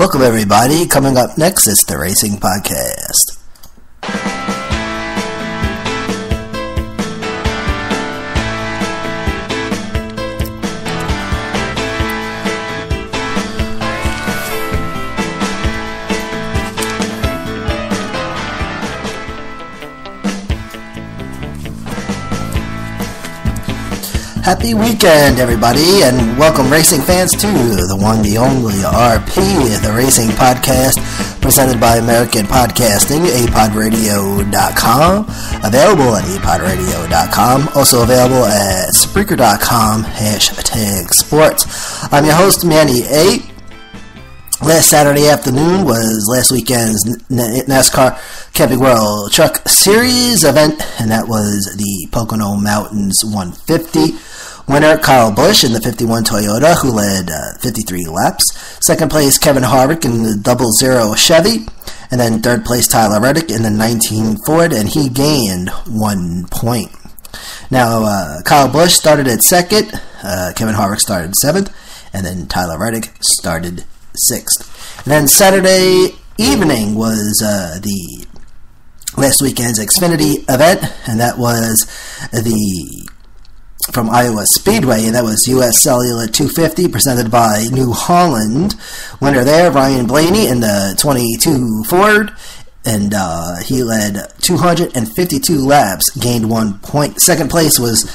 Welcome, everybody. Coming up next is the Racing Podcast. Happy weekend, everybody, and welcome racing fans to the one, the only RP, the Racing Podcast, presented by American Podcasting, apodradio.com, available at apodradio.com, also available at Spreaker.com, #sports. I'm your host, Manny A. Last Saturday afternoon was last weekend's NASCAR Camping World Truck Series event, and that was the Pocono Mountains 150. Winner, Kyle Busch in the 51 Toyota, who led 53 laps. Second place, Kevin Harvick in the 00 Chevy. And then third place, Tyler Reddick in the 19 Ford, and he gained 1 point. Now, Kyle Busch started at second, Kevin Harvick started seventh, and then Tyler Reddick started sixth. And then Saturday evening was the last weekend's Xfinity event, and that was from Iowa Speedway, and that was U.S. Cellular 250 presented by New Holland. Winner there, Ryan Blaney in the 22 Ford, and he led 252 laps, gained 1 point. Second place was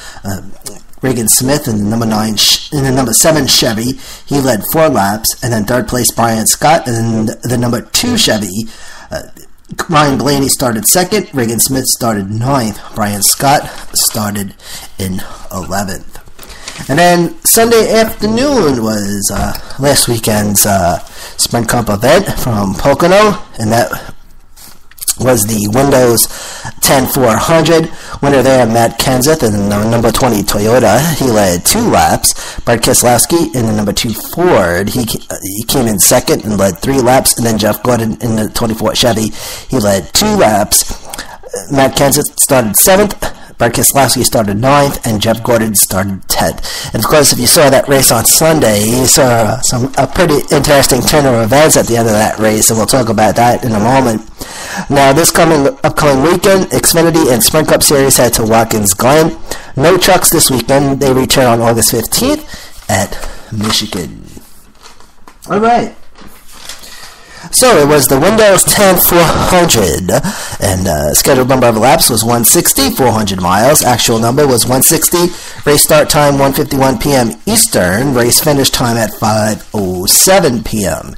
Regan Smith in the number 7 Chevy. He led 4 laps, and then third place Brian Scott in the number 2 Chevy. Ryan Blaney started second, Regan Smith started 9th, Brian Scott started in 11th. And then Sunday afternoon was last weekend's Sprint Cup event from Pocono, and that was the Windows 10 400. Winner there, Matt Kenseth in the number 20 Toyota. He led 2 laps. Brad Keselowski in the number 2 Ford. He came in second and led 3 laps. And then Jeff Gordon in the 24 Chevy. He led 2 laps. Matt Kenseth started 7th. Brad Keselowski started 9th, and Jeff Gordon started 10th. And of course, if you saw that race on Sunday, you saw a pretty interesting turn of events at the end of that race, and we'll talk about that in a moment. Now, this upcoming weekend, Xfinity and Sprint Cup Series head to Watkins Glen. No trucks this weekend. They return on August 15th at Michigan. All right. So it was the Windows 10 400, and scheduled number of laps was 160, 400 miles. Actual number was 160. Race start time 1:51 p.m. Eastern. Race finish time at 5:07 p.m.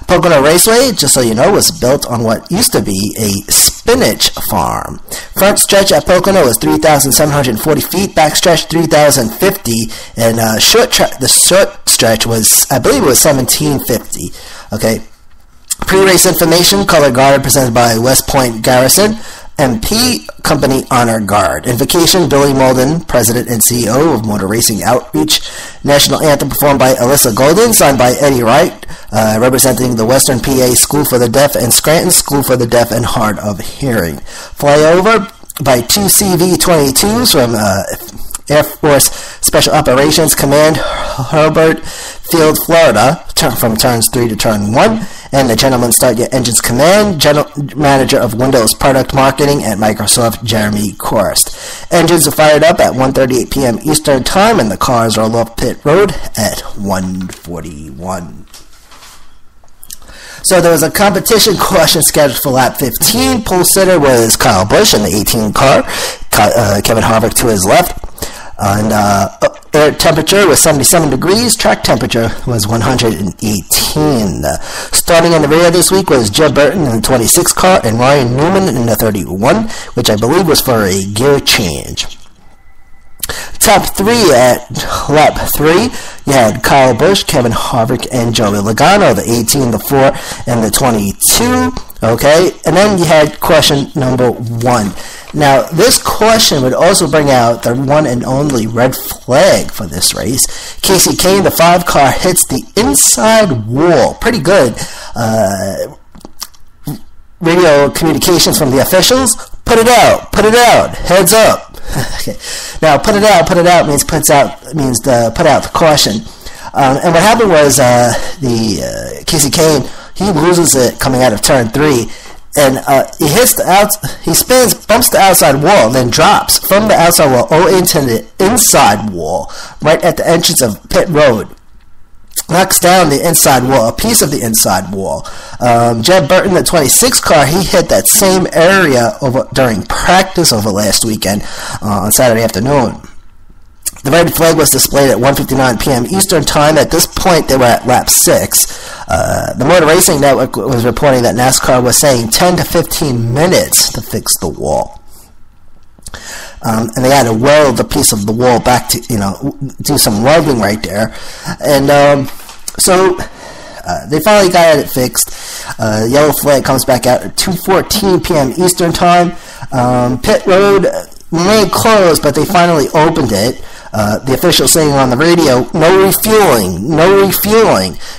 Pocono Raceway, just so you know, was built on what used to be a spinach farm. Front stretch at Pocono was 3,740 feet. Back stretch 3,050, and the short stretch was, I believe, it was 1,750. Okay. Pre-race information, color guard presented by West Point Garrison, MP Company Honor Guard. Invocation, Billy Molden, President and CEO of Motor Racing Outreach. National Anthem performed by Alyssa Golden, signed by Eddie Wright, representing the Western PA School for the Deaf and Scranton School for the Deaf and Hard of Hearing. Flyover by 2 CV-22s from Air Force Special Operations Command, Herbert Field, Florida, from turns 3 to turn 1. And the Gentlemen Start Your Engines Command, General Manager of Windows Product Marketing at Microsoft, Jeremy Korst. Engines are fired up at 1:38 p.m. Eastern Time, and the cars roll off pit road at 1:41. So there was a competition caution scheduled for lap 15. Pole sitter was Kyle Busch in the 18 car. Kevin Harvick to his left. And air temperature was 77 degrees. Track temperature was 118. Starting in the rear this week was Jeb Burton in the 26 car and Ryan Newman in the 31, which I believe was for a gear change. Top 3 at lap 3, you had Kyle Busch, Kevin Harvick, and Joey Logano, the 18, the 4, and the 22. Okay, and then you had caution number 1. Now, this caution would also bring out the one and only red flag for this race. Casey Kane, the 5 car, hits the inside wall. Pretty good. Radio communications from the officials. Put it out. Heads up. Okay. Now, put it out means put out the caution. And what happened was the Casey Kane he loses it coming out of turn 3. And he hits he spins, bumps the outside wall, and then drops from the outside wall into the inside wall, right at the entrance of pit road. Knocks down the inside wall, a piece of the inside wall. Jeb Burton, the 26 car, he hit that same area during practice over last weekend on Saturday afternoon. The red flag was displayed at 1:59 p.m. Eastern Time. At this point, they were at lap 6. The Motor Racing Network was reporting that NASCAR was saying 10 to 15 minutes to fix the wall. And they had to weld a piece of the wall back to, do some welding right there. And so they finally got it fixed. Yellow flag comes back out at 2:14 p.m. Eastern Time. Pit road remained closed, but they finally opened it. The official saying on the radio, no refueling.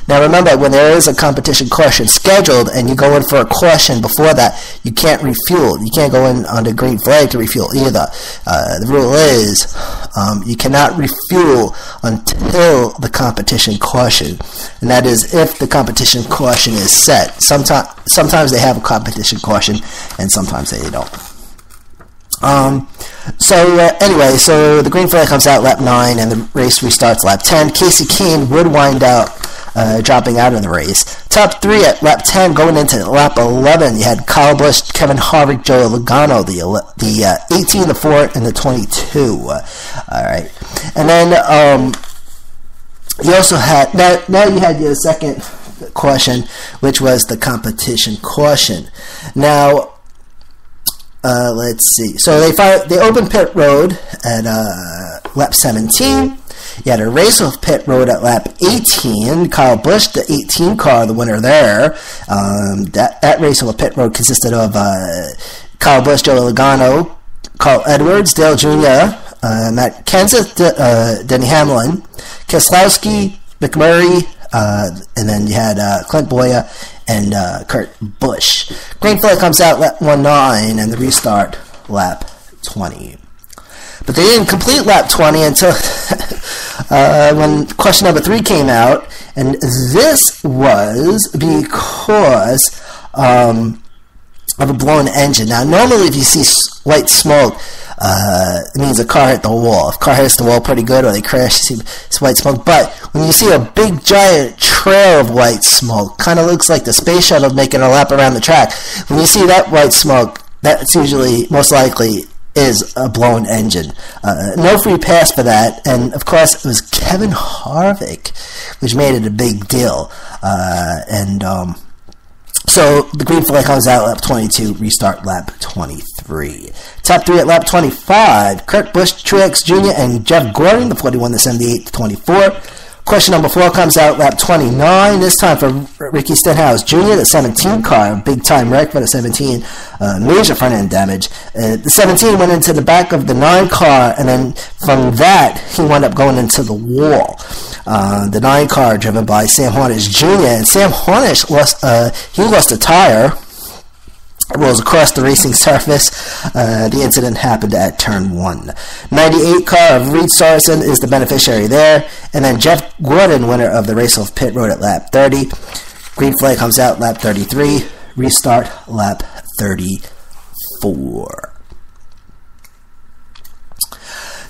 Now remember, when there is a competition caution scheduled and you go in for a caution before that, you can't refuel. You can't go in on the green flag to refuel either. The rule is you cannot refuel until the competition caution. And that is if the competition caution is set. Sometimes they have a competition caution and sometimes they don't. Anyway, so the green flag comes out lap 9 and the race restarts lap 10. Casey Kane would wind up dropping out of the race. Top 3 at lap 10 going into lap 11. You had Kyle Busch, Kevin Harvick, Joey Logano, the 18, the 4, and the 22. Alright. And then you also had, now you had your second caution, which was the competition caution. Now, let's see. So they opened pit road at lap 17. You had a race of pit road at lap 18. Kyle Busch, the 18 car, the winner there. That race of pit road consisted of Kyle Busch, Joey Logano, Carl Edwards, Dale Jr., Matt Kenseth, Denny Hamlin, Keselowski, McMurray, and then you had Clint Boyer and Kurt Busch. Green flag comes out lap 19 and the restart lap 20. But they didn't complete lap 20 until when question number 3 came out, and this was because of a blown engine. Now, normally if you see white smoke, it means a car hit the wall. If a car hits the wall pretty good or they crash, you see it's white smoke. But when you see a big giant trail of white smoke, kind of looks like the space shuttle making a lap around the track. When you see that white smoke, that's usually, most likely, is a blown engine. No free pass for that, and of course it was Kevin Harvick, which made it a big deal. So the green flag comes out at lap 22, restart lap 23. Top 3 at lap 25, Kurt Busch, Truex Jr., and Jeff Gordon, the 41, the 78, the 24. Question number 4 comes out lap 29, this time for Ricky Stenhouse Jr., the 17 car, big time wreck for the 17, major front end damage. The 17 went into the back of the 9 car, and then from that, he wound up going into the wall. The 9 car driven by Sam Hornish Jr., and Sam Hornish lost a tire. Rolls across the racing surface. The incident happened at turn 1. 98 car of Reed Sorensen is the beneficiary there. And then Jeff Gordon, winner of the race off pit road at lap 30. Green flag comes out lap 33. Restart lap 34.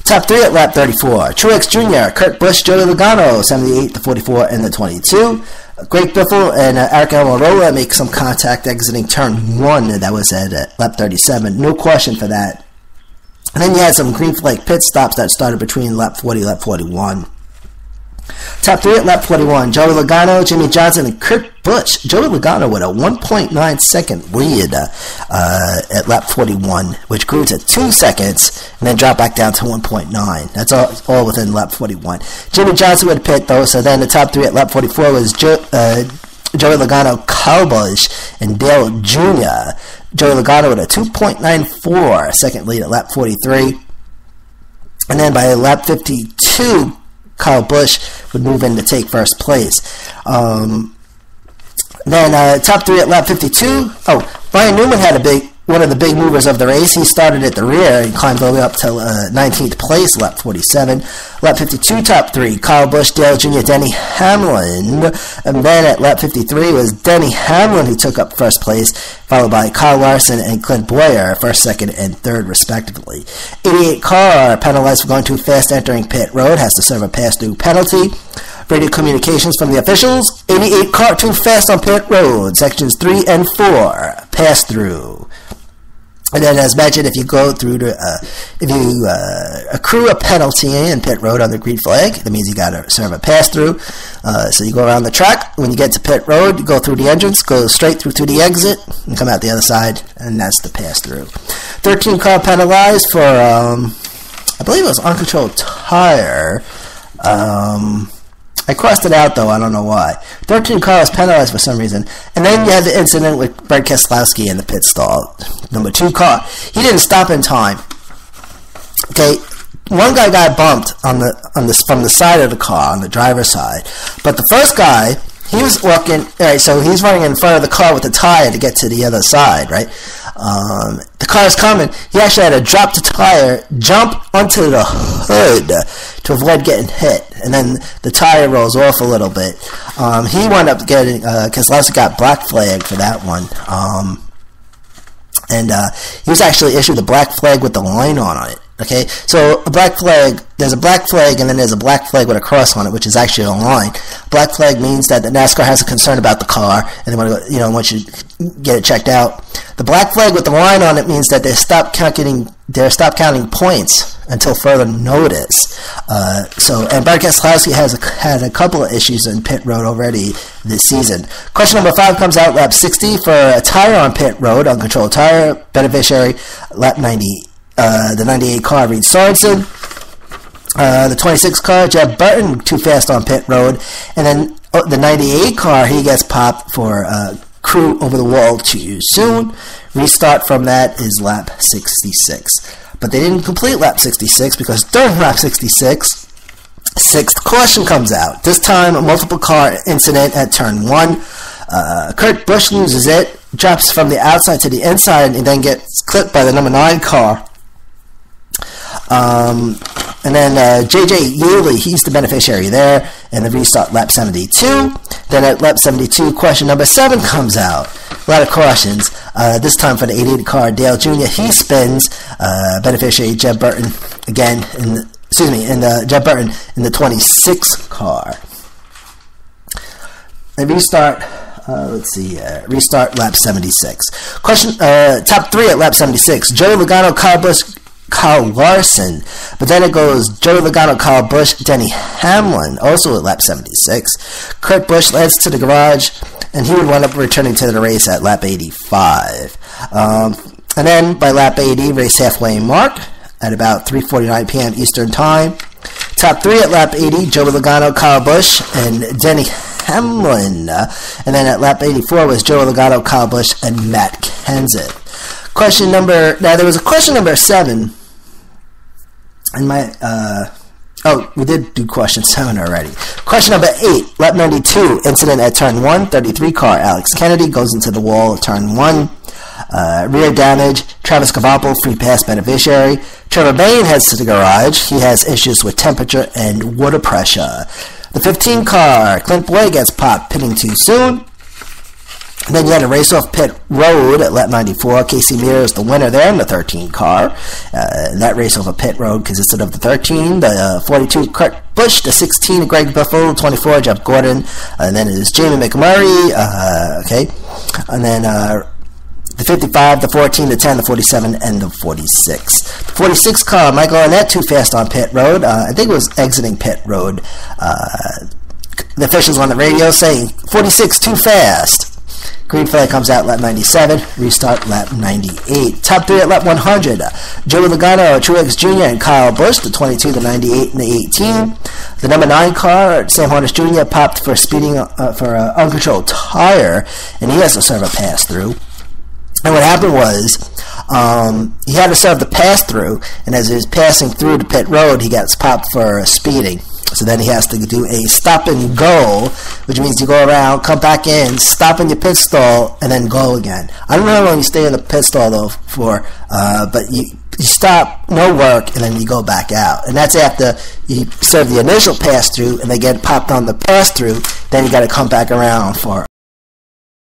Top 3 at lap 34. Truex Jr., Kurt Busch, Joey Logano, 78, the 44, and the 22. Greg Biffle and Aric Almirola make some contact exiting turn 1. That was at lap 37. No question for that. And then you had some green flag pit stops that started between lap 40 and lap 41. Top 3 at lap 41. Joey Logano, Jimmy Johnson, and Kurt Busch. Joey Logano with a 1.9 second lead at lap 41, which grew to 2 seconds and then dropped back down to 1.9. That's all within lap 41. Jimmy Johnson would pit though, so then the top 3 at lap 44 was Joey Logano, Kyle Busch, and Dale Jr. Joey Logano with a 2.94 second lead at lap 43. And then by lap 52, Kyle Busch would move in to take first place. Then top 3 at lap 52. Oh, Ryan Newman one of the big movers of the race. He started at the rear and climbed all the way up to 19th place, lap 47. Lap 52, top 3, Kyle Busch, Dale Jr., Denny Hamlin. And then at lap 53 was Denny Hamlin who took up first place, followed by Kyle Larson and Clint Bowyer, first, second, and third, respectively. 88 car penalized for going too fast entering pit road, has to serve a pass-through penalty. Radio communications from the officials. 88 car too fast on pit road, sections 3 and 4, pass-through. And then, as mentioned, if you go through to, if you accrue a penalty in pit road on the green flag, that means you got to serve a pass-through. So you go around the track. When you get to pit road, you go through the entrance, go straight through to the exit, and come out the other side, and that's the pass-through. 13 car penalized for, I believe it was uncontrolled tire. I crossed it out, though. I don't know why. 13 cars penalized for some reason. And then you had the incident with Brad Keselowski in the pit stall. Number 2 car. He didn't stop in time. Okay, one guy got bumped from the side of the car, on the driver's side. But the first guy, he was walking, alright, so he's running in front of the car with the tire to get to the other side, right? The car's coming. He actually had to drop the tire, jump onto the hood to avoid getting hit, and then the tire rolls off a little bit. He wound up getting, Keselowski got black flagged for that one. And he was actually issued a black flag with the line on it. Okay, so a black flag, there's a black flag and then there's a black flag with a cross on it, which is actually a line. Black flag means that the NASCAR has a concern about the car and they want to, want you to get it checked out. The black flag with the line on it means that they stop counting points until further notice. And Brad Keselowski has had a couple of issues in pit road already this season. Question number 5 comes out lap 60 for a tire on pit road, uncontrolled tire, beneficiary, lap 90. The 98 car, Reed Sorensen. The 26 car, Jeb Burton, too fast on pit road. And then the 98 car, he gets popped for crew over the wall too soon. Restart from that is lap 66. But they didn't complete lap 66 because during lap 66, 6th caution comes out. This time, a multiple car incident at turn 1. Kurt Busch loses it, drops from the outside to the inside, and then gets clipped by the number 9 car. And then J.J. Yeley, he's the beneficiary there, and the restart lap 72. Then at lap 72, question number 7 comes out. A lot of cautions. This time for the 88 car, Dale Jr. He spins. Beneficiary Jeb Burton again. Jeb Burton in the 26 car. And restart. Restart lap 76. Question top 3 at lap 76. Joey Logano, Kyle Busch, Kyle Larson. But then it goes Joey Logano, Kyle Busch, Denny Hamlin, also at lap 76. Kurt Busch leads to the garage, and he would wind up returning to the race at lap 85. And then by lap 80, race halfway mark at about 3:49 p.m. Eastern Time. Top 3 at lap 80, Joey Logano, Kyle Busch, and Denny Hamlin. And then at lap 84 was Joey Logano, Kyle Busch, and Matt Kenseth. Now there was a question number 7. And we did do question 7 already. Question number 8, lap 92, incident at turn 1, 33 car, Alex Kennedy goes into the wall at turn 1. Rear damage, Travis Cavapel, free pass beneficiary. Trevor Bayne heads to the garage. He has issues with temperature and water pressure. The 15 car, Clint Bowyer gets popped, pitting too soon. And then you had a race off pit road at lap 94. Casey Mears is the winner there in the 13 car. And that race off a pit road consisted of the 13, the 42 Kurt Busch, the 16 Greg Biffle, 24 Jeff Gordon, and then it is Jamie McMurray. And then the 55, the 14, the 10, the 47, and the 46. The 46 car, Michael Annett, too fast on pit road. I think it was exiting pit road. The officials on the radio saying 46 too fast. Green flag comes out lap 97, restart lap 98. Top 3 at lap 100. Joey Logano, Truex Jr., and Kyle Busch, the 22, the 98, and the 18. The number 9 car, Sam Hornish Jr., popped for speeding for an uncontrolled tire, and he has to serve a pass-through. And what happened was, he had to serve the pass-through, and as he was passing through the pit road, he gets popped for speeding. So then he has to do a stop and go, which means you go around, come back in, stop in your pit stall, and then go again. I don't know how long you stay in the pit stall though for, but you stop, no work, and then you go back out. And that's after you serve the initial pass through, and they get popped on the pass through. Then you got to come back around for